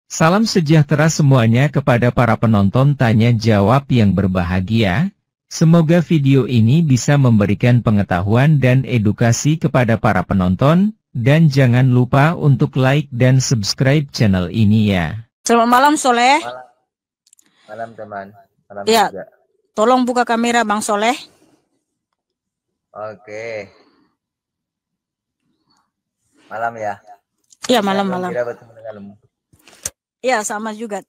Salam sejahtera semuanya kepada para penonton tanya jawab yang berbahagia. Semoga video ini bisa memberikan pengetahuan dan edukasi kepada para penonton, dan jangan lupa untuk like dan subscribe channel ini ya. Selamat malam Soleh. Malam teman. Malam ya, juga. Tolong buka kamera Bang Soleh. Oke. Malam ya. Iya malam-malam. Iya sama juga.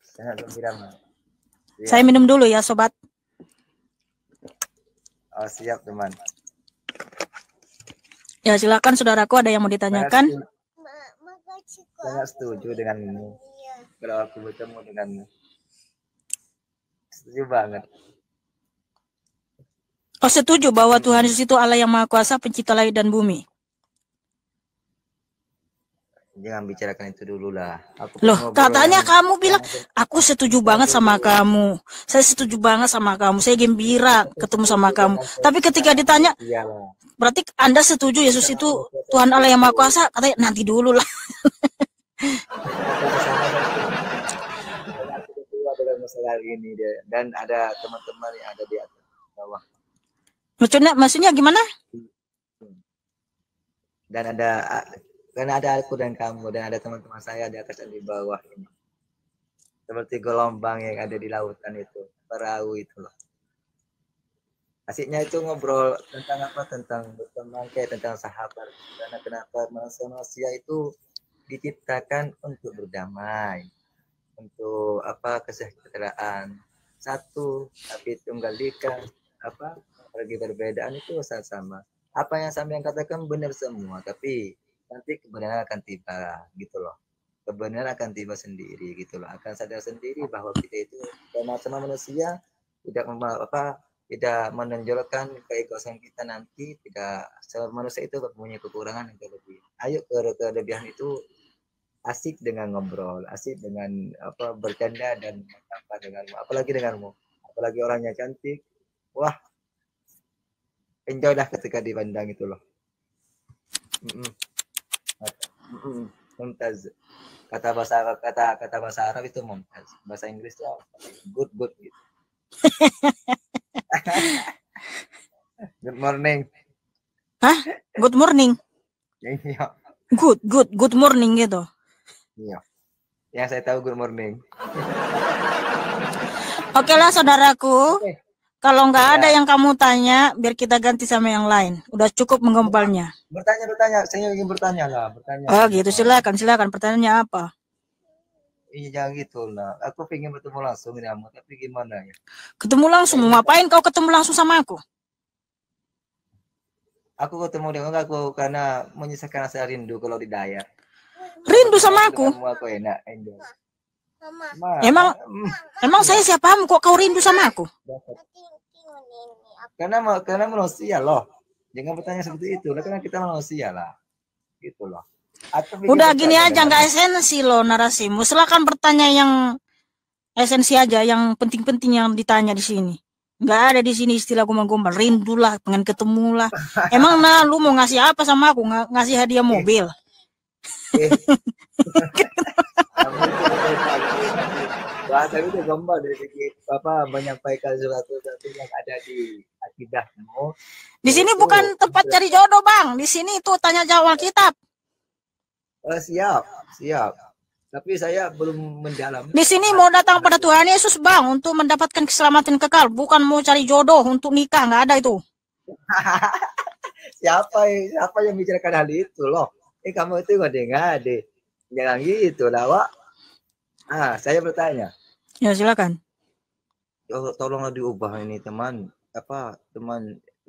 Saya minum dulu ya sobat. Oh siap teman. Ya silakan saudaraku, ada yang mau ditanyakan? Sangat setuju denganmu. Kalau aku bertemu denganmu. Setuju banget. Oh setuju bahwa Tuhan Yesus itu Allah yang Maha Kuasa, pencipta langit dan bumi. Jangan bicarakan itu dulu lah. Loh, katanya kamu bilang, aku setuju banget sama kamu. Saya setuju banget sama kamu. Saya gembira ketemu sama kamu. Tapi ketika ditanya, berarti Anda setuju Yesus itu Tuhan Allah yang Maha Kuasa? Katanya, nanti dulu lah. Masalah ini dia. Dan ada teman-teman yang ada di atas bawah. Maksudnya gimana? Dan karena ada aku dan kamu, dan ada teman-teman saya di atas dan di bawah ini. Seperti gelombang yang ada di lautan itu, perahu itu loh. Asiknya itu ngobrol tentang apa? Tentang berteman, kayak tentang sahabat. Karena kenapa manusia itu diciptakan untuk berdamai, untuk apa? Kesejahteraan. Satu, tapi tunggal ika, apa? Pergi perbedaan itu sama. Apa yang sampai yang katakan benar semua, tapi nanti kebenaran akan tiba gitu loh. Kebenaran akan tiba sendiri gitu loh. Akan sadar sendiri bahwa kita itu sama manusia tidak tidak menonjolkan keegoisan kita nanti, tidak manusia itu mempunyai kekurangan yang lebih. Ayo kelebihan itu asik dengan ngobrol, asik dengan apa bercanda dan apa denganmu, apalagi orangnya cantik. Wah, enjoy dah ketika dipandang itu loh. Mumtaz. Kata bahasa Arab itu mumtaz. Bahasa Inggris itu good gitu. Good morning. Hah? Good morning. Iya. Good morning gitu. Iya. Yang saya tahu good morning. Oke lah saudaraku. Okay. Kalau nggak ada yang kamu tanya, biar kita ganti sama yang lain. Udah cukup menggempalnya. Bertanya. Saya ingin bertanya lah. Oh gitu, silakan. Pertanyaannya apa? Iya jangan gitu lah. Aku pengen bertemu langsung dengan kamu, tapi gimana ya? Ketemu langsung? Ngapain kau ketemu langsung sama aku? Aku ketemu dengan aku karena menyisakan rasa rindu kalau di Dayak. Rindu sama aku? Aku enak, enjoy. Emang saya siapamu kok kau rindu sama aku? Karena manusia loh. Jangan bertanya seperti itu. Karena kita manusia lah. Gitu loh. Udah gini aja, nggak esensi loh narasimu. Silakan bertanya yang esensi aja, yang penting-penting yang ditanya di sini. Nggak ada di sini istilah gombal-gombal. Rindu lah, pengen ketemu lah. Emang lu mau ngasih apa sama aku? Ngasih hadiah mobil? Bahasa itu gombal dari segi menyampaikan sesuatu yang ada di akidahmu. Di sini bukan tempat cari jodoh, Bang. Di sini itu tanya jawab Alkitab. Siap. Tapi saya belum mendalam. Di sini mau datang pada Tuhan Yesus, Bang, untuk mendapatkan keselamatan kekal, bukan mau cari jodoh untuk nikah. Nggak ada itu. Siapa yang bicarakan hal itu loh? Kamu itu ngade-ngade. Jangan gitu lah, Wak. Saya bertanya. Ya, silakan. Tolonglah diubah ini, teman.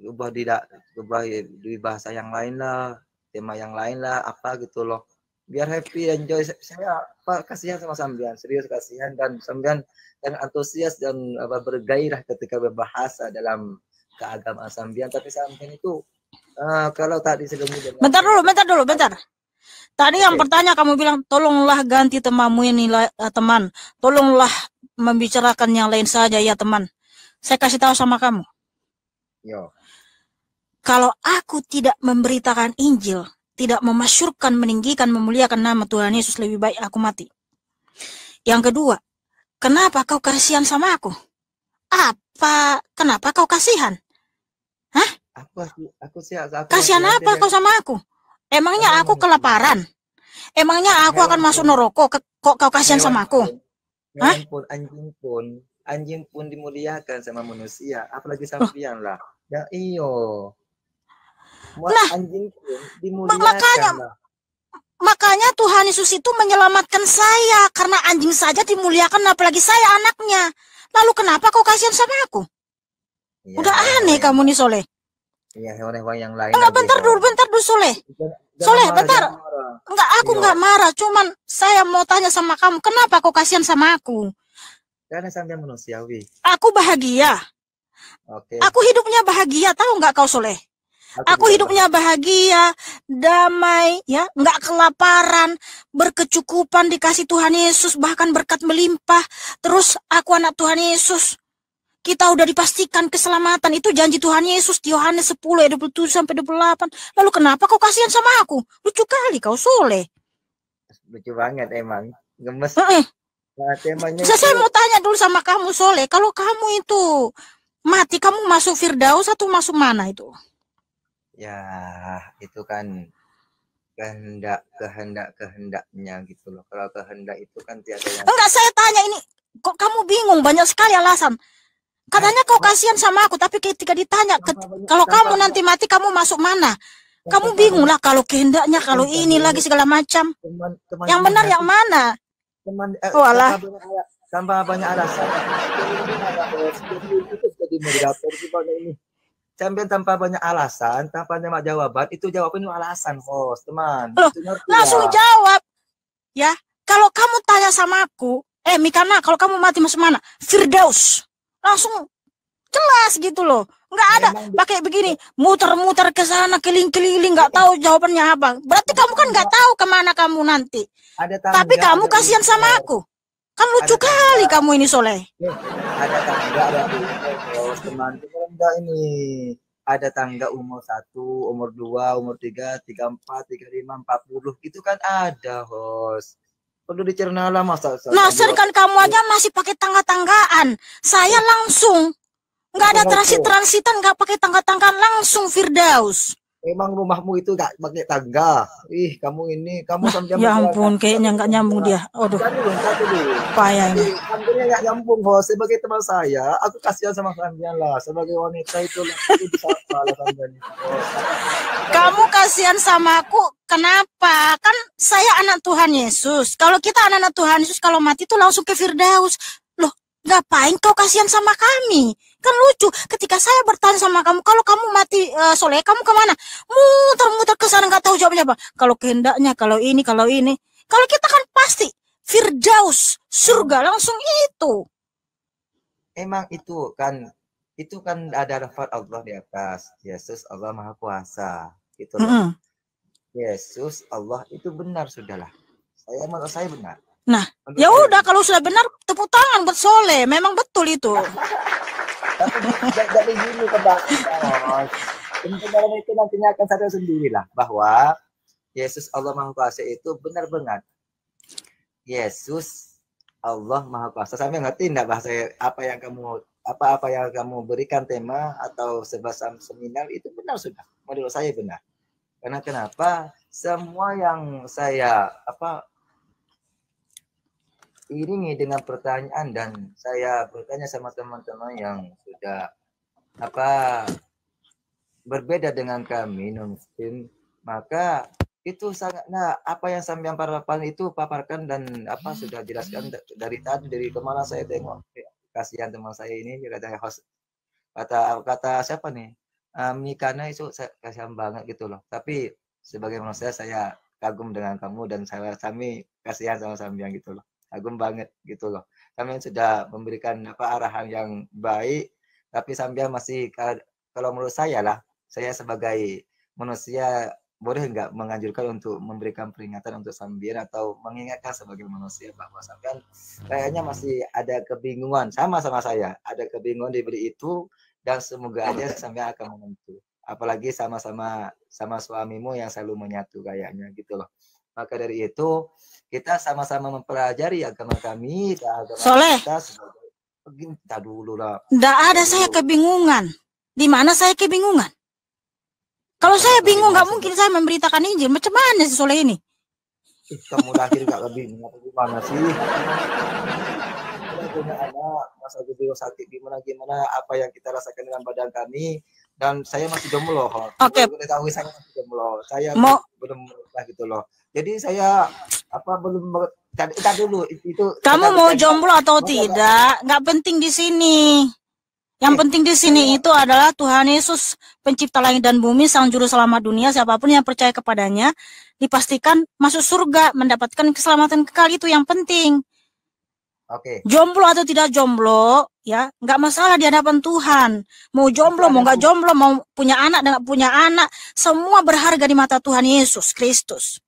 Ubah di bahasa yang lain lah, tema yang lain lah, apa gitu loh. Biar happy, enjoy. Saya kasihan sama sambian, serius kasihan, dan sambian dan antusias dan bergairah ketika berbahasa dalam keagamaan sambian. Tapi sambian itu kalau tadi sebelumnya. Bentar dulu. Tadi yang pertanyaan kamu bilang, tolonglah ganti temamu ini teman. Tolonglah membicarakan yang lain saja ya teman. Saya kasih tahu sama kamu. Yo. Kalau aku tidak memberitakan Injil, tidak memasyurkan, meninggikan, memuliakan nama Tuhan Yesus, lebih baik aku mati. Yang kedua, kenapa kau kasihan sama aku? Kenapa kau kasihan? Hah? Kasihan apa kau sama aku? Emangnya aku kelaparan? Emangnya aku akan masuk neraka kok kau kasihan sama aku? Hah? Anjing pun dimuliakan sama manusia, apalagi sampean lah. Ya iyo. Nah, anjing pun dimuliakan lah. Makanya Tuhan Yesus itu menyelamatkan saya karena anjing saja dimuliakan, apalagi saya anaknya. Lalu kenapa kau kasihan sama aku? Ya, udah aneh kamu nih Soleh. Iya, hewan-hewan yang lain. Enggak, bentar dulu Soleh. Soleh, bentar. Enggak, aku enggak marah. Cuman saya mau tanya sama kamu, kenapa kau kasihan sama aku? Karena sampai manusiawi. Aku bahagia. Oke. Aku hidupnya bahagia, tahu enggak kau Soleh? Aku hidupnya bahagia, damai, ya, enggak kelaparan, berkecukupan dikasih Tuhan Yesus, bahkan berkat melimpah. Terus aku anak Tuhan Yesus. Kita udah dipastikan keselamatan, itu janji Tuhan Yesus di Yohanes 10 ayat 27 sampai 28. Lalu kenapa kau kasihan sama aku? Lucu kali kau Soleh. Lucu banget emang. Gemes. Nah, saya mau tanya dulu sama kamu Soleh, kalau kamu itu mati, kamu masuk Firdaus atau masuk mana itu? Ya, itu kan kehendaknya gitu loh. Kalau kehendak itu kan tiada yang... Enggak, saya tanya ini, kok kamu bingung, banyak sekali alasan. Katanya kau kasihan sama aku, tapi ketika ditanya, kalau kamu nanti mati, kamu masuk mana? Kamu bingung lah, kalau kehendaknya, kalau ini lagi segala macam. Yang benar yang mana? Oh alah. Tanpa banyak alasan. Sampai tanpa banyak alasan, tanpa banyak jawaban, itu jawaban itu alasan, host, teman. Loh, langsung jawab. Ya, kalau kamu tanya sama aku, Mikana, kalau kamu mati masuk mana? Firdaus. Langsung jelas gitu loh. Nggak ada pakai begini, muter-muter ke sana, keliling-keliling, nggak tahu jawabannya apa. Berarti kamu kan nggak tahu kemana kamu nanti. Tapi kamu kasihan sama aku. Kan lucu kali kamu ini Soleh. Ada tangga, ada teman ini. Ada tangga umur 1, umur 2, umur 3, 34, 35, 40. Itu kan ada, host. Perlu dicerna lah masa. Nasir kan kamu aja masih pakai tangga-tanggaan. Saya langsung. Nggak ada transitan, nggak pakai tangga-tanggaan, langsung Firdaus. Emang rumahmu itu gak pakai tangga? Ih, kamu ini, kamu sampai ya ampun, kayaknya nggak nyambung dia. Aduh, payah ini. Hampirnya nggak nyambung, bos. Sebagai teman saya, aku kasihan sama kalian lah. Sebagai wanita itu bisa salah kalian. Kamu kasihan sama aku, kenapa? Kan saya anak Tuhan Yesus. Kalau kita anak Tuhan Yesus, kalau mati itu langsung ke Firdaus. Loh, ngapain kau kasihan sama kami? Kan lucu, ketika saya bertanya sama kamu, kalau kamu mati Soleh, kamu kemana? Muter-muter ke sana, nggak tahu jawabnya apa. Kalau kehendaknya, kalau ini. Kalau kita kan pasti Firdaus, surga, langsung itu. Emang itu kan ada lafaz Allah di atas. Yesus Allah Maha Kuasa. Gitu loh. Yesus Allah itu benar sudahlah. Saya benar. Nah, ya udah, kalau sudah benar, tepuk tangan buat Soleh. Memang betul itu. Tapi dari dulu kebanyakan. Kebenaran itu nantinya akan sadar sendirilah bahwa Yesus Allah Maha Kuasa itu benar-benar. Yesus Allah Maha Kuasa. Sampai ngerti enggak bahasa apa yang kamu berikan tema atau sebuah seminar itu benar sudah. Menurut saya benar. Karena kenapa? Semua yang saya iringi dengan pertanyaan dan saya bertanya sama teman-teman yang sudah berbeda dengan kami non-muslim, maka itu sangat apa yang sampean paparkan dan sudah jelaskan dari tadi, dari kemana saya tengok. Kasihan teman saya ini, kata siapa nih, Mikana itu kasihan banget gitu loh. Tapi sebagai manusia saya kagum dengan kamu dan kami kasihan sama sampean gitu loh. Kagum banget gitu loh. Kami sudah memberikan arahan yang baik, tapi sampean masih, kalau menurut saya lah, saya sebagai manusia boleh nggak menganjurkan untuk memberikan peringatan untuk sampean atau mengingatkan sebagai manusia bahwa sampean kayaknya masih ada kebingungan sama saya, ada kebingungan diberi itu, dan semoga aja sampean akan menentu. Apalagi sama suamimu yang selalu menyatu kayaknya gitu loh. Maka dari itu kita sama-sama mempelajari agama kami dan agama Soleh. kita sebagai kita dulu lah. Nggak ada saya kebingungan. Di mana saya kebingungan? Kalau saya bingung, nggak mungkin saya memberitakan Injil. Macam mana si Soleh ini? Kamu lahir nggak lebih gimana sih? Kita punya anak, masa beliau sakit gimana apa yang kita rasakan dengan badan kami. Dan saya masih jomblo. Oke. Tahu saya masih jomblo. Saya Mau belum menikah gitu loh. Jadi saya belum kita dulu itu. Kamu mau jomblo atau tidak? Nggak penting di sini. Yang penting di sini itu adalah Tuhan Yesus, pencipta langit dan bumi, sang juru selamat dunia. Siapapun yang percaya kepadanya dipastikan masuk surga, mendapatkan keselamatan kekal. Itu yang penting. Oke. Jomblo atau tidak jomblo, ya nggak masalah di hadapan Tuhan. Mau jomblo, mau nggak jomblo, mau punya anak dan nggak punya anak, semua berharga di mata Tuhan Yesus Kristus.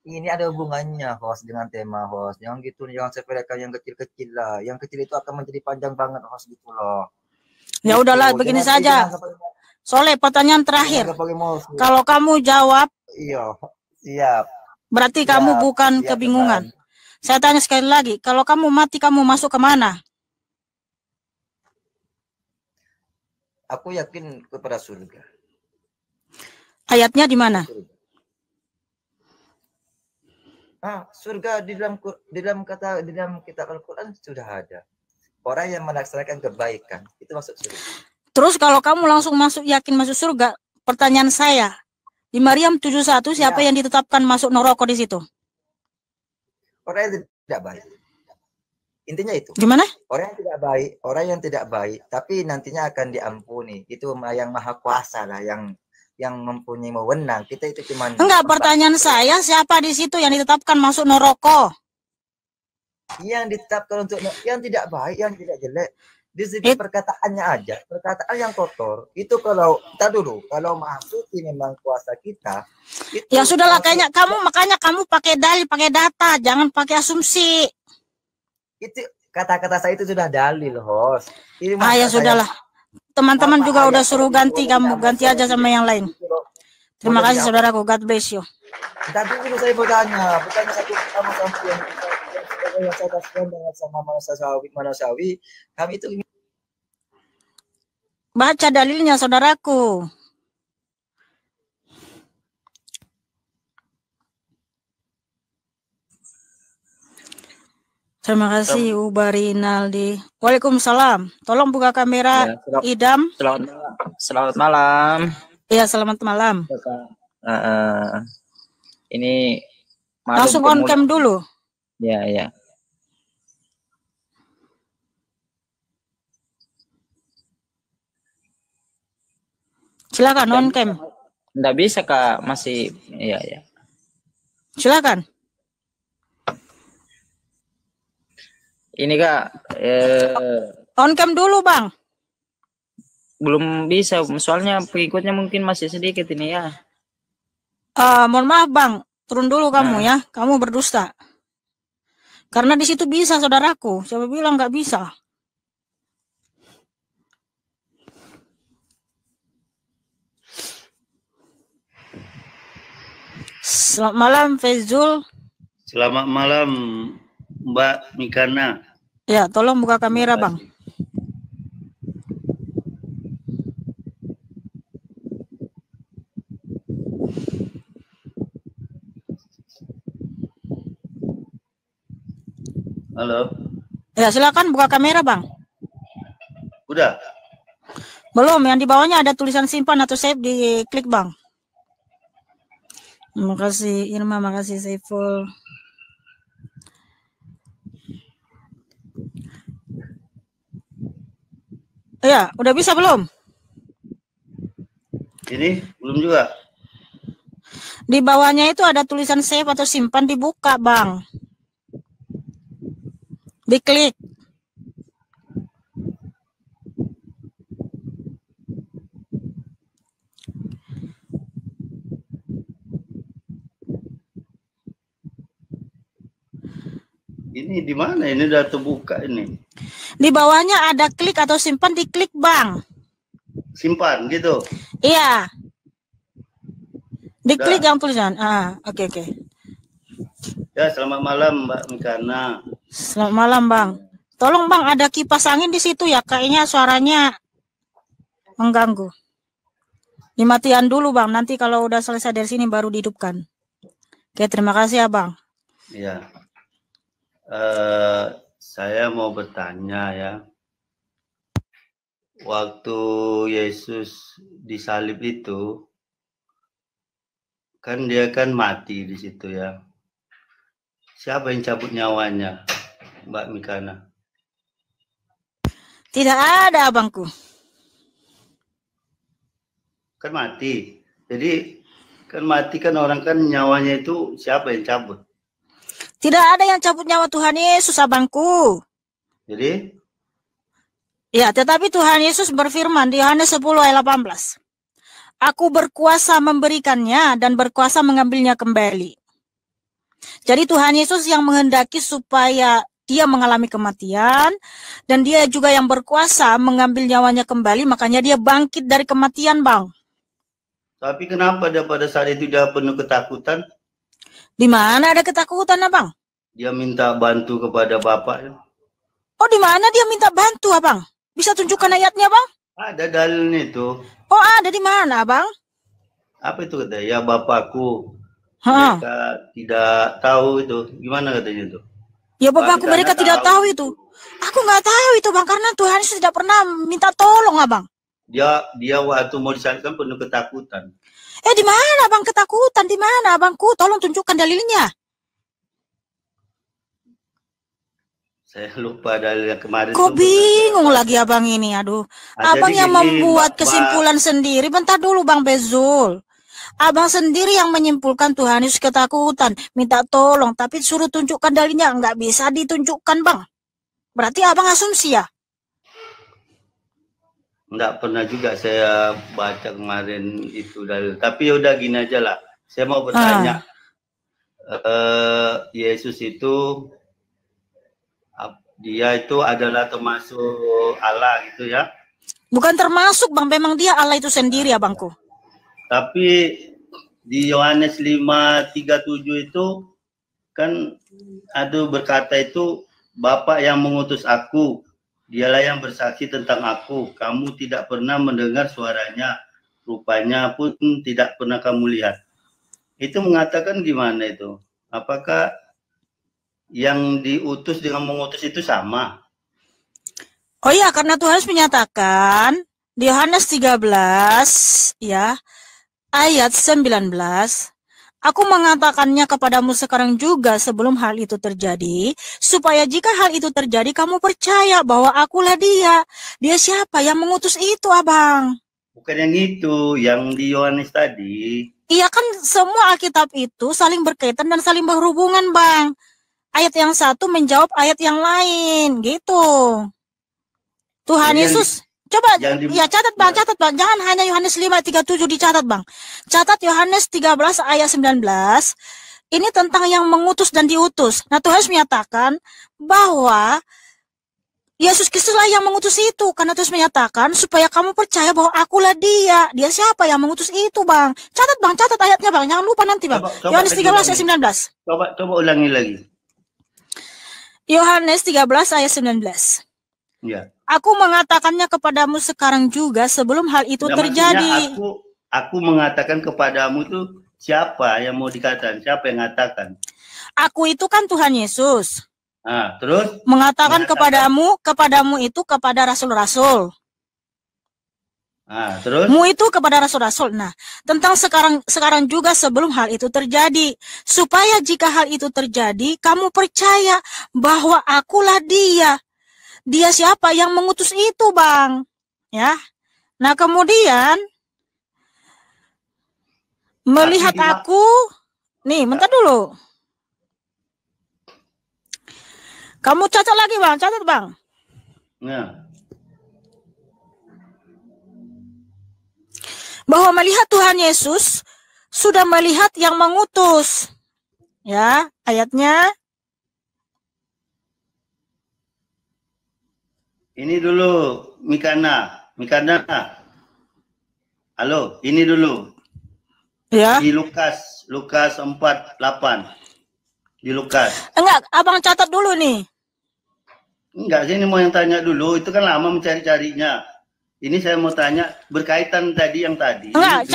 Ini ada hubungannya, host, dengan tema, host. Jangan gitu, jangan sepelekan yang kecil-kecil lah. Yang kecil itu akan menjadi panjang banget, host, gitu loh. Ya udahlah, begini saja. Soleh, pertanyaan terakhir. Kalau kamu jawab, iya, siap. Berarti kamu bukan kebingungan. Saya tanya sekali lagi, kalau kamu mati, kamu masuk ke mana? Aku yakin kepada surga. Ayatnya di mana? Surga di dalam kitab Al-Quran sudah ada. Orang yang melaksanakan kebaikan itu masuk surga. Terus kalau kamu langsung yakin masuk surga, pertanyaan saya, di Maryam 71 siapa yang ditetapkan masuk neraka di situ? Orang yang tidak baik. Intinya itu. Gimana? Orang yang tidak baik, tapi nantinya akan diampuni. Itu yang maha kuasa lah, yang mempunyai wewenang. Kita itu cuma. Enggak, pertanyaan saya, siapa di situ yang ditetapkan masuk neraka? Yang ditetapkan untuk yang tidak baik, yang tidak jelek. Di sini perkataannya aja, perkataan yang kotor. Itu kalau masuk ini memang kuasa kita. Ya sudahlah, makanya kamu pakai dalil, pakai data, jangan pakai asumsi. Itu kata-kata saya itu sudah dalil, host. Ya sudahlah. Teman-teman juga udah suruh ganti, kamu ganti aja sama yang lain. Terima kasih saudaraku, God bless you. Tapi dulu saya mau tanya, bukan satu sama yang saya kasihkan dengan sama manusiawi, kami itu baca dalilnya saudaraku. Terima kasih Ubarinaldi. Waalaikumsalam. Tolong buka kamera ya, Idam. Selamat malam. Iya, selamat malam. Ini langsung on cam dulu. Ya. Silakan on cam. Nggak bisa Kak, masih ya. Silakan. Ini Kak, on cam dulu Bang. Belum bisa, soalnya pengikutnya mungkin masih sedikit ini ya. Mohon maaf Bang, turun dulu kamu ya, kamu berdusta. Karena di situ bisa saudaraku, siapa bilang nggak bisa? Selamat malam Fezul. Selamat malam Mbak Mikana. Ya, tolong buka kamera Bang. Halo. Ya, silakan buka kamera Bang. Udah? Belum, yang di bawahnya ada tulisan simpan atau save, diklik Bang. Terima kasih Irma, makasih Saiful. Ya, udah bisa belum? Ini belum juga. Di bawahnya itu ada tulisan save atau simpan, dibuka Bang. Diklik. Ini di mana? Ini udah terbuka ini. Di bawahnya ada klik atau simpan, diklik Bang. Simpan gitu. Iya. Diklik yang tulisan. Oke. Ya, selamat malam Mbak Mikana. Selamat malam, Bang. Tolong, Bang, ada kipas angin di situ ya. Kayaknya suaranya mengganggu. Dimatikan dulu, Bang. Nanti kalau udah selesai dari sini baru dihidupkan. Oke, terima kasih ya, Bang. Iya. Saya mau bertanya ya. Waktu Yesus disalib itu, kan dia kan mati di situ ya. Siapa yang cabut nyawanya, Mbak Mikana? Tidak ada, Abangku. Kan mati. Jadi kan mati kan orang kan nyawanya itu siapa yang cabut? Tidak ada yang cabut nyawa Tuhan Yesus, Abangku. Jadi? Ya, tetapi Tuhan Yesus berfirman di Yohanes 10 ayat 18. Aku berkuasa memberikannya dan berkuasa mengambilnya kembali. Jadi Tuhan Yesus yang menghendaki supaya dia mengalami kematian, dan dia juga yang berkuasa mengambil nyawanya kembali, makanya dia bangkit dari kematian, Bang. Tapi kenapa dia pada saat itu dia penuh ketakutan? Di mana ada ketakutan, Abang? Dia minta bantu kepada Bapaknya. Oh, di mana dia minta bantu, Abang? Bisa tunjukkan ayatnya, Bang? Ada dalilnya itu. Oh, ada di mana, Abang? Apa itu katanya? Ya Bapakku. Ha. Mereka tidak tahu itu. Gimana katanya itu? Ya, Bapakku, mereka tidak tahu itu. Aku nggak tahu itu, Bang, karena Tuhan Yesus tidak pernah minta tolong, Abang. Dia waktu mau disalibkan penuh ketakutan. Di mana, Bang, ketakutan? Di mana, Abangku? Tolong tunjukkan dalilnya. Saya lupa dalil yang kemarin. Kok bingung lagi Abang ini, aduh. Abang yang membuat kesimpulan sendiri. Bentar dulu, Bang Bezul. Abang sendiri yang menyimpulkan Tuhan Yesus ketakutan, minta tolong, tapi suruh tunjukkan dalilnya. Nggak bisa ditunjukkan, Bang. Berarti Abang asumsi ya? Nggak pernah juga saya baca kemarin itu dalil. Tapi udah gini aja lah. Saya mau bertanya. Yesus itu dia itu adalah termasuk Allah gitu ya? Bukan termasuk, Bang. Memang dia Allah itu sendiri, Abangku. Tapi di Yohanes 5:37 itu kan ada berkata itu, Bapa yang mengutus aku, dialah yang bersaksi tentang aku. Kamu tidak pernah mendengar suaranya, rupanya pun tidak pernah kamu lihat. Itu mengatakan gimana itu? Apakah yang diutus dengan mengutus itu sama? Oh iya, karena Tuhan menyatakan di Yohanes 13 ya, ayat 19, aku mengatakannya kepadamu sekarang juga sebelum hal itu terjadi, supaya jika hal itu terjadi kamu percaya bahwa akulah dia. Dia siapa yang mengutus itu, Abang? Bukan yang itu, yang di Yohanes tadi. Iya kan, semua Alkitab itu saling berkaitan dan saling berhubungan, Bang. Ayat yang satu menjawab ayat yang lain, gitu. Tuhan Yesus, coba ya catat Bang, jangan hanya Yohanes 5:37 dicatat, Bang. Catat Yohanes 13 ayat 19. Ini tentang yang mengutus dan diutus. Nah, Tuhan menyatakan bahwa Yesus Kristuslah yang mengutus itu, karena Tuhan menyatakan supaya kamu percaya bahwa akulah dia. Dia siapa yang mengutus itu, Bang? Catat, Bang, catat ayatnya, Bang. Jangan lupa nanti, Bang. Yohanes 13 ayat 19. Coba ulangi lagi. Yohanes 13 ayat 19. Ya. Aku mengatakannya kepadamu sekarang juga sebelum hal itu terjadi. Aku mengatakan kepadamu itu siapa yang mau dikatakan? Siapa yang mengatakan? Aku itu kan Tuhan Yesus. Nah, terus mengatakan kepadamu itu kepada rasul-rasul. Nah, terus? Mu itu kepada rasul-rasul. Nah, tentang sekarang juga sebelum hal itu terjadi, supaya jika hal itu terjadi, kamu percaya bahwa akulah dia. Dia siapa yang mengutus itu, Bang? Ya. Nah, kemudian melihat aku, nih, bentar dulu. Kamu catat lagi, Bang. Catat, Bang. Ya. Bahwa melihat Tuhan Yesus sudah melihat yang mengutus. Ya, ayatnya. Ini dulu, Mikana. Halo, ini dulu. Ya. Di Lukas 4:8. di Lukas. Enggak, abang catat dulu nih. Enggak, ini mau yang tanya dulu. Itu kan lama mencari-carinya. Ini saya mau tanya berkaitan tadi yang tadi. Enggak,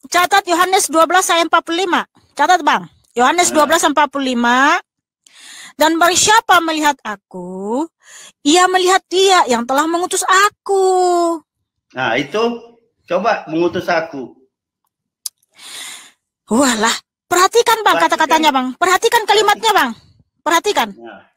catat Yohanes 12 ayat 45. Catat bang, Yohanes 12 ayat 45. Dan barang siapa melihat aku, ia melihat dia yang telah mengutus aku. Nah itu, coba mengutus aku. Walah, perhatikan bang kata-katanya bang. Perhatikan kalimatnya bang. Perhatikan. Nah,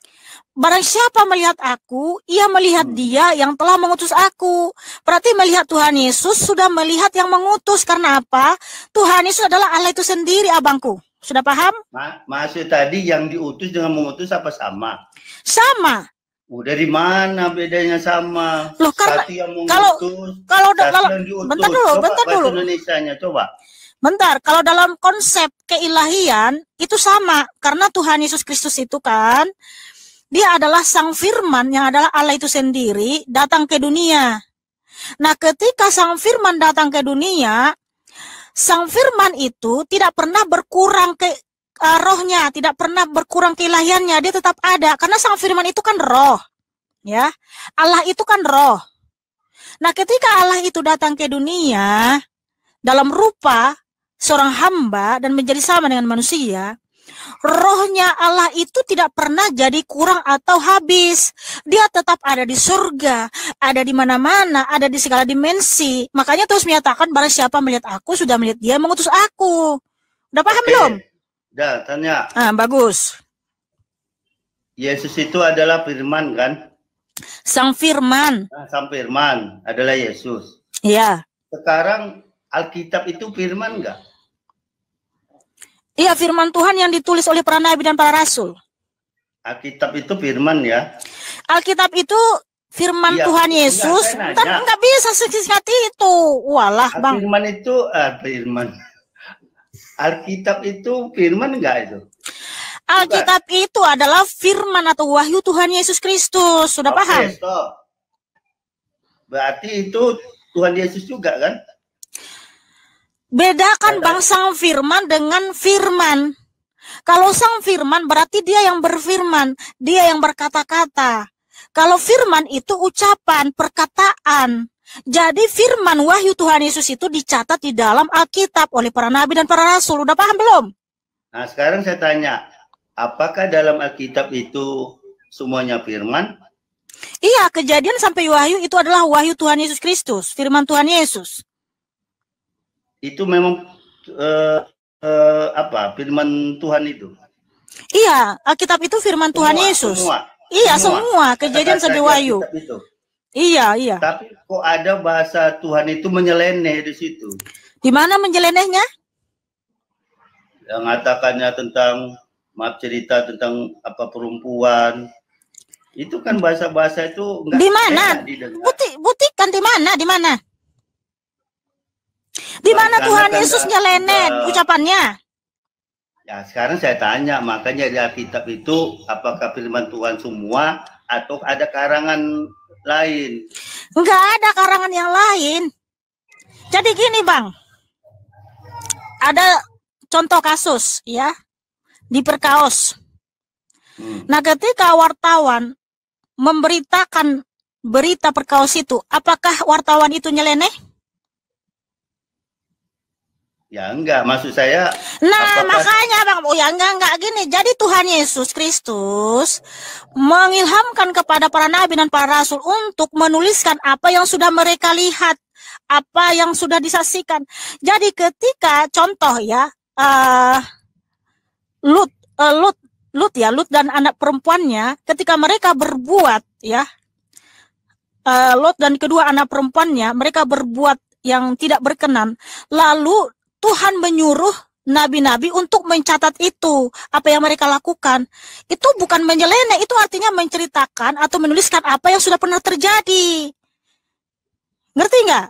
Barang siapa melihat aku, ia melihat dia yang telah mengutus aku. Berarti melihat Tuhan Yesus sudah melihat yang mengutus. Karena apa? Tuhan Yesus adalah Allah itu sendiri abangku. Sudah paham? maksud tadi yang diutus dengan mengutus apa sama? Sama. Dari mana bedanya sama? Loh, karena Satu yang kalau yang diutus. bentar dulu, Coba bentar bahasa dulu. Indonesianya, coba. Bentar, kalau dalam konsep keilahian itu sama. Karena Tuhan Yesus Kristus itu kan, dia adalah Sang Firman yang adalah Allah itu sendiri datang ke dunia. Nah, ketika Sang Firman datang ke dunia, Sang Firman itu tidak pernah berkurang ke rohnya, tidak pernah berkurang keilahiannya, dia tetap ada. Karena Sang Firman itu kan roh, ya. Allah itu kan roh. Nah, ketika Allah itu datang ke dunia dalam rupa seorang hamba dan menjadi sama dengan manusia, rohnya Allah itu tidak pernah jadi kurang atau habis. Dia tetap ada di surga, ada di mana-mana, ada di segala dimensi. Makanya terus menyatakan barang siapa melihat aku sudah melihat dia mengutus aku. Udah paham belum? Udah, tanya. Bagus. Yesus itu adalah firman kan? Sang Firman. Nah, Sang Firman adalah Yesus. Iya. Sekarang Alkitab itu firman enggak? Iya, firman Tuhan yang ditulis oleh para nabi dan para rasul. Alkitab itu firman ya? Alkitab itu firman Iya, Tuhan Yesus. Enggak bisa sesingkat itu. Walah, Bang. Firman itu firman. Alkitab itu firman enggak itu? Alkitab itu adalah firman atau wahyu Tuhan Yesus Kristus. Sudah paham? Stop. Berarti itu Tuhan Yesus juga kan? Bedakan bang Sang Firman dengan firman. Kalau Sang Firman berarti dia yang berfirman, dia yang berkata-kata. Kalau firman itu ucapan, perkataan. Jadi firman wahyu Tuhan Yesus itu dicatat di dalam Alkitab oleh para nabi dan para rasul. Udah paham belum? Nah sekarang saya tanya, apakah dalam Alkitab itu semuanya firman? Iya, Kejadian sampai Wahyu itu adalah wahyu Tuhan Yesus Kristus, firman Tuhan Yesus. Itu memang firman Tuhan itu? Iya, Alkitab itu firman Tuhan Yesus. Iya, semua. Kejadian sampai Wahyu. Iya. Tapi kok ada bahasa Tuhan itu menyeleneh di situ? Di mana menyelenehnya? Yang mengatakannya tentang cerita tentang perempuan. Itu kan bahasa-bahasa itu enggak. Di mana? Buktikan di mana? Di mana? Di mana Tuhan Yesus nyeleneh ucapannya? Ya, sekarang saya tanya, makanya di Alkitab itu apakah firman Tuhan semua atau ada karangan lain? Enggak ada karangan yang lain. Jadi gini, Bang. Ada contoh kasus ya di Perkaos. Nah, ketika wartawan memberitakan berita Perkaos itu, apakah wartawan itu nyeleneh? Ya enggak, maksud saya. Nah, makanya Bang, enggak gini. Jadi Tuhan Yesus Kristus mengilhamkan kepada para nabi dan para rasul untuk menuliskan apa yang sudah mereka lihat, apa yang sudah disaksikan. Jadi ketika contoh ya, Lut dan anak perempuannya, ketika mereka berbuat ya, Lot dan kedua anak perempuannya, mereka berbuat yang tidak berkenan, lalu Tuhan menyuruh nabi-nabi untuk mencatat itu, apa yang mereka lakukan. Itu bukan menyeleneh, itu artinya menceritakan atau menuliskan apa yang sudah pernah terjadi. Ngerti nggak?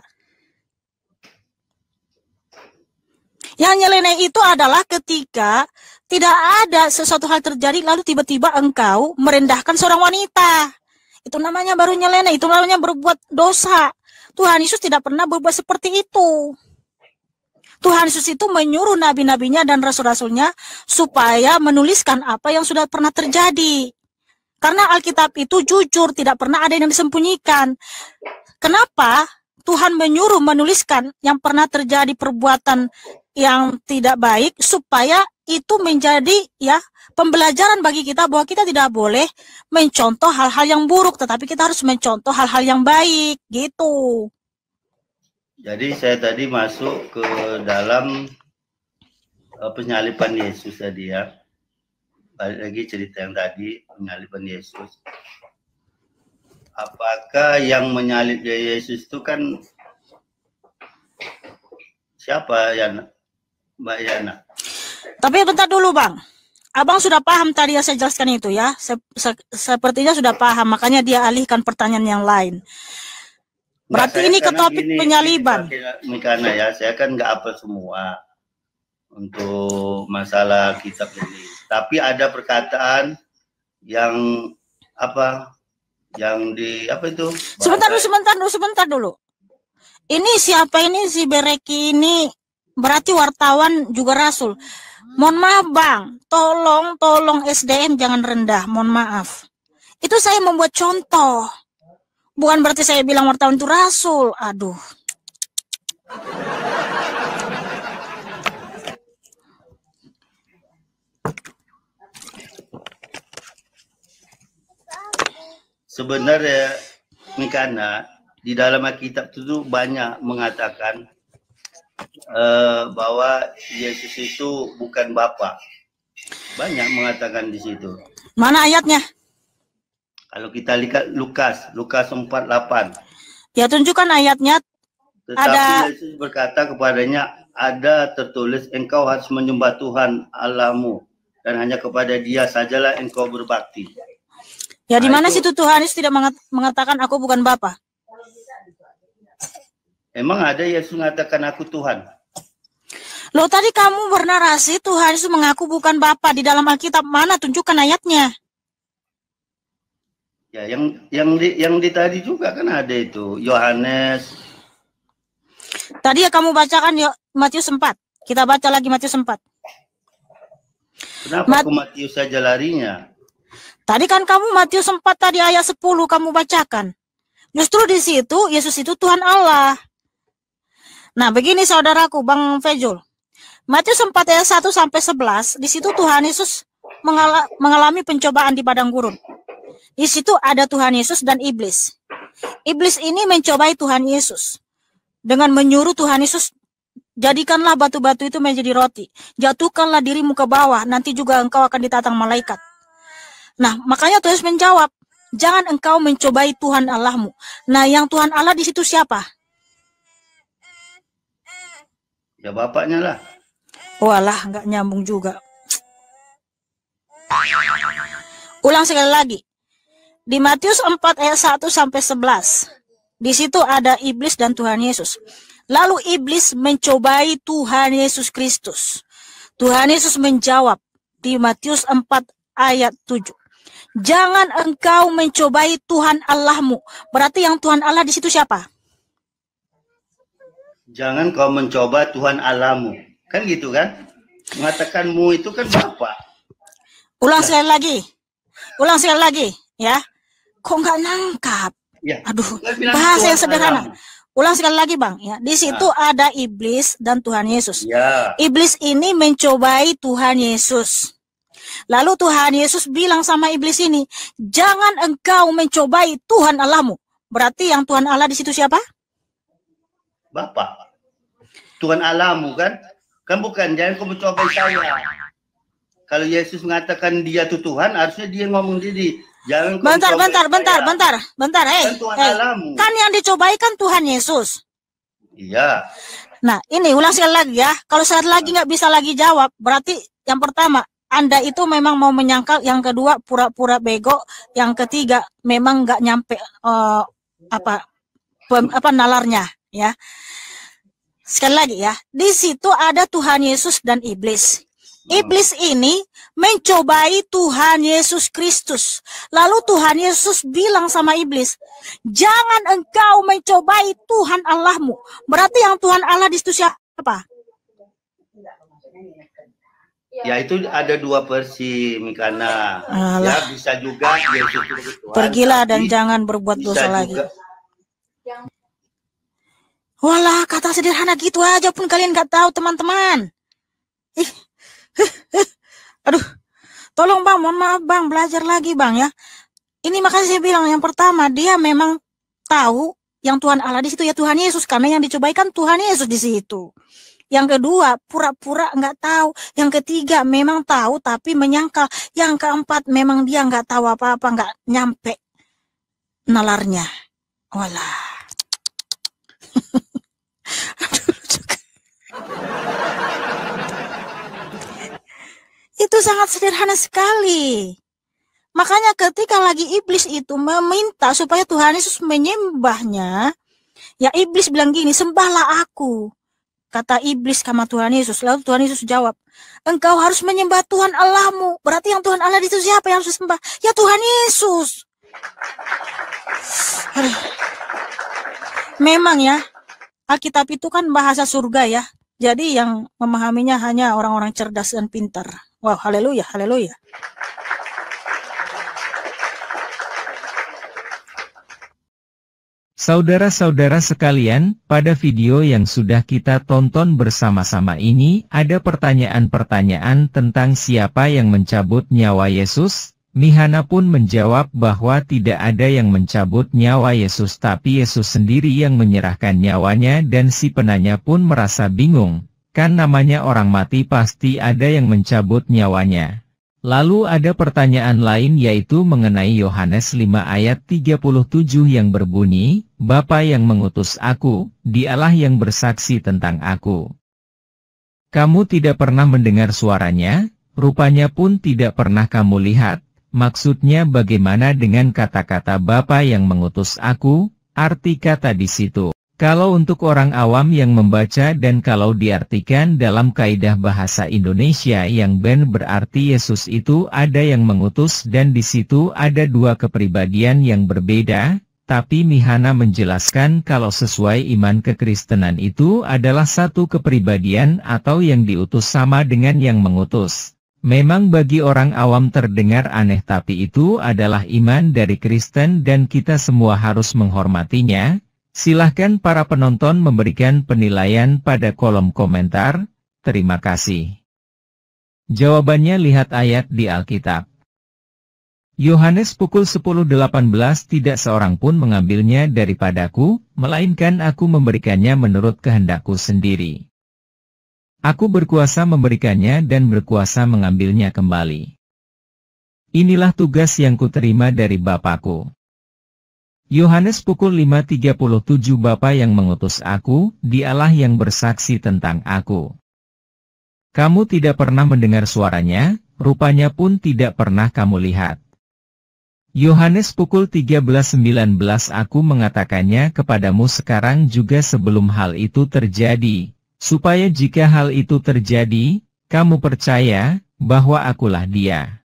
Yang nyeleneh itu adalah ketika tidak ada sesuatu hal terjadi, lalu tiba-tiba engkau merendahkan seorang wanita. Itu namanya baru nyeleneh, itu namanya berbuat dosa. Tuhan Yesus tidak pernah berbuat seperti itu. Tuhan Yesus itu menyuruh nabi-nabinya dan rasul-rasulnya supaya menuliskan apa yang sudah pernah terjadi. Karena Alkitab itu jujur, tidak pernah ada yang disembunyikan. Kenapa Tuhan menyuruh menuliskan yang pernah terjadi perbuatan yang tidak baik, supaya itu menjadi ya pembelajaran bagi kita bahwa kita tidak boleh mencontoh hal-hal yang buruk, tetapi kita harus mencontoh hal-hal yang baik, gitu. Jadi saya tadi masuk ke dalam penyaliban Yesus tadi ya. Balik lagi cerita yang tadi, penyaliban Yesus. Apakah yang menyalib Yesus itu kan siapa ya, Mbak Yana? Tapi bentar dulu Bang. Abang sudah paham tadi yang saya jelaskan itu ya. Sepertinya sudah paham, makanya dia alihkan pertanyaan yang lain. Berarti ini ke topik penyaliban. Karena ya, saya kan nggak hafal semua untuk masalah kitab ini. Tapi ada perkataan yang apa? Yang di apa itu? Sebentar dulu. Ini siapa ini si Bereki ini? Berarti wartawan juga rasul. Mohon maaf Bang, tolong SDM jangan rendah, mohon maaf. Itu saya membuat contoh. Bukan berarti saya bilang wartawan itu rasul. Aduh. Sebenarnya Mikana di dalam Alkitab itu banyak mengatakan bahwa Yesus itu bukan Bapa. Banyak mengatakan di situ. Mana ayatnya? Kalau kita lihat Lukas 4:8. Ya tunjukkan ayatnya. Tetapi ada... Yesus berkata kepadanya, ada tertulis engkau harus menyembah Tuhan Allahmu dan hanya kepada Dia sajalah engkau berbakti. Ya di mana situ Tuhan Yesus tidak mengatakan aku bukan Bapa? Emang ada Yesus mengatakan aku Tuhan? Loh tadi kamu bernarasi Tuhan Yesus mengaku bukan Bapa di dalam Alkitab, mana tunjukkan ayatnya? Ya, yang di tadi juga kan ada itu Yohanes. Tadi ya kamu bacakan Matius 4. Kita baca lagi Matius 4. Kenapa ke Matius saja larinya? Tadi kan kamu Matius 4 tadi ayat 10 kamu bacakan. Justru di situ Yesus itu Tuhan Allah. Nah, begini saudaraku Bang Fejul. Matius 4 ayat 1 sampai 11, di situ Tuhan Yesus mengalami pencobaan di padang gurun. Di situ ada Tuhan Yesus dan iblis. Iblis ini mencobai Tuhan Yesus dengan menyuruh Tuhan Yesus, jadikanlah batu-batu itu menjadi roti. Jatuhkanlah dirimu ke bawah, nanti juga engkau akan ditatang malaikat. Nah, makanya Tuhan Yesus menjawab, jangan engkau mencobai Tuhan Allahmu. Nah, yang Tuhan Allah di situ siapa? Ya bapaknya lah. Walah, nggak nyambung juga. Ulang sekali lagi. Di Matius 4 ayat 1 sampai 11. Di situ ada iblis dan Tuhan Yesus. Lalu iblis mencobai Tuhan Yesus Kristus. Tuhan Yesus menjawab di Matius 4 ayat 7. Jangan engkau mencobai Tuhan Allahmu. Berarti yang Tuhan Allah di situ siapa? Jangan kau mencoba Tuhan Allahmu. Kan gitu kan? Mengatakanmu itu kan Bapa. Ulang sekali lagi. Ulang sekali lagi. Ya. Kok nggak nangkap? Ya. Aduh, bahasa yang sederhana. Ulang sekali lagi Bang. Ya. Di situ ada iblis dan Tuhan Yesus. Ya. Iblis ini mencobai Tuhan Yesus. Lalu Tuhan Yesus bilang sama iblis ini, jangan engkau mencobai Tuhan Allahmu. Berarti yang Tuhan Allah di situ siapa? Bapa. Tuhan Allahmu kan? Kan bukan, jangan kau mencobai saya. Kalau Yesus mengatakan dia itu Tuhan, harusnya dia ngomong diri. Jangan kau bentar. Kan yang dicobai kan Tuhan Yesus. Iya. Nah, ini ulang sekali lagi ya. Kalau sekali lagi nggak bisa lagi jawab, berarti yang pertama, Anda itu memang mau menyangkal, yang kedua pura-pura bego, yang ketiga memang nggak nyampe nalarnya ya. Sekali lagi ya, di situ ada Tuhan Yesus dan iblis. Iblis ini mencobai Tuhan Yesus Kristus. Lalu Tuhan Yesus bilang sama iblis, jangan engkau mencobai Tuhan Allahmu. Berarti yang Tuhan Allah di situ siapa? Ya itu ada dua versi, Mikana. Alah. Ya bisa juga Yesus itu Tuhan. Pergilah dan tapi jangan berbuat bisa dosa lagi. juga. Walah, kata sederhana gitu aja pun kalian nggak tahu, teman-teman. Ih. Aduh. Tolong Bang, mohon maaf Bang, belajar lagi Bang ya. Ini makanya saya bilang yang pertama, dia memang tahu yang Tuhan Allah di situ ya Tuhan Yesus, karena yang dicobaikan Tuhan Yesus di situ. Yang kedua, pura-pura nggak tahu. Yang ketiga, memang tahu tapi menyangkal. Yang keempat, memang dia nggak tahu apa-apa, nggak nyampe nalarnya. Walah. Itu sangat sederhana sekali. Makanya ketika lagi iblis itu meminta supaya Tuhan Yesus menyembahnya, ya iblis bilang gini, sembahlah aku. Kata iblis sama Tuhan Yesus. Lalu Tuhan Yesus jawab, engkau harus menyembah Tuhan Allahmu. Berarti yang Tuhan Allah itu siapa yang harus disembah? Ya Tuhan Yesus. Memang ya, Alkitab itu kan bahasa surga ya. Jadi yang memahaminya hanya orang-orang cerdas dan pintar. Wow, haleluya, haleluya. Saudara-saudara sekalian, pada video yang sudah kita tonton bersama-sama ini, ada pertanyaan-pertanyaan tentang siapa yang mencabut nyawa Yesus. Mihana pun menjawab bahwa tidak ada yang mencabut nyawa Yesus, tapi Yesus sendiri yang menyerahkan nyawanya, dan si penanya pun merasa bingung. Kan namanya orang mati pasti ada yang mencabut nyawanya. Lalu ada pertanyaan lain yaitu mengenai Yohanes 5 ayat 37 yang berbunyi, Bapa yang mengutus aku, dialah yang bersaksi tentang aku. Kamu tidak pernah mendengar suaranya, rupanya pun tidak pernah kamu lihat. Maksudnya bagaimana dengan kata-kata Bapa yang mengutus aku, arti kata di situ. Kalau untuk orang awam yang membaca dan kalau diartikan dalam kaidah bahasa Indonesia yang berarti Yesus itu ada yang mengutus dan di situ ada dua kepribadian yang berbeda, tapi Mihana menjelaskan kalau sesuai iman kekristenan itu adalah satu kepribadian atau yang diutus sama dengan yang mengutus. Memang bagi orang awam terdengar aneh tapi itu adalah iman dari Kristen dan kita semua harus menghormatinya. Silahkan para penonton memberikan penilaian pada kolom komentar. Terima kasih. Jawabannya lihat ayat di Alkitab. Yohanes pukul 10.18 tidak seorang pun mengambilnya daripadaku, melainkan aku memberikannya menurut kehendakku sendiri. Aku berkuasa memberikannya dan berkuasa mengambilnya kembali. Inilah tugas yang kuterima dari Bapakku. Yohanes pukul 5.37 Bapa yang mengutus aku, dialah yang bersaksi tentang aku. Kamu tidak pernah mendengar suaranya, rupanya pun tidak pernah kamu lihat. Yohanes pukul 13.19 Aku mengatakannya kepadamu sekarang juga sebelum hal itu terjadi, supaya jika hal itu terjadi, kamu percaya, bahwa akulah Dia.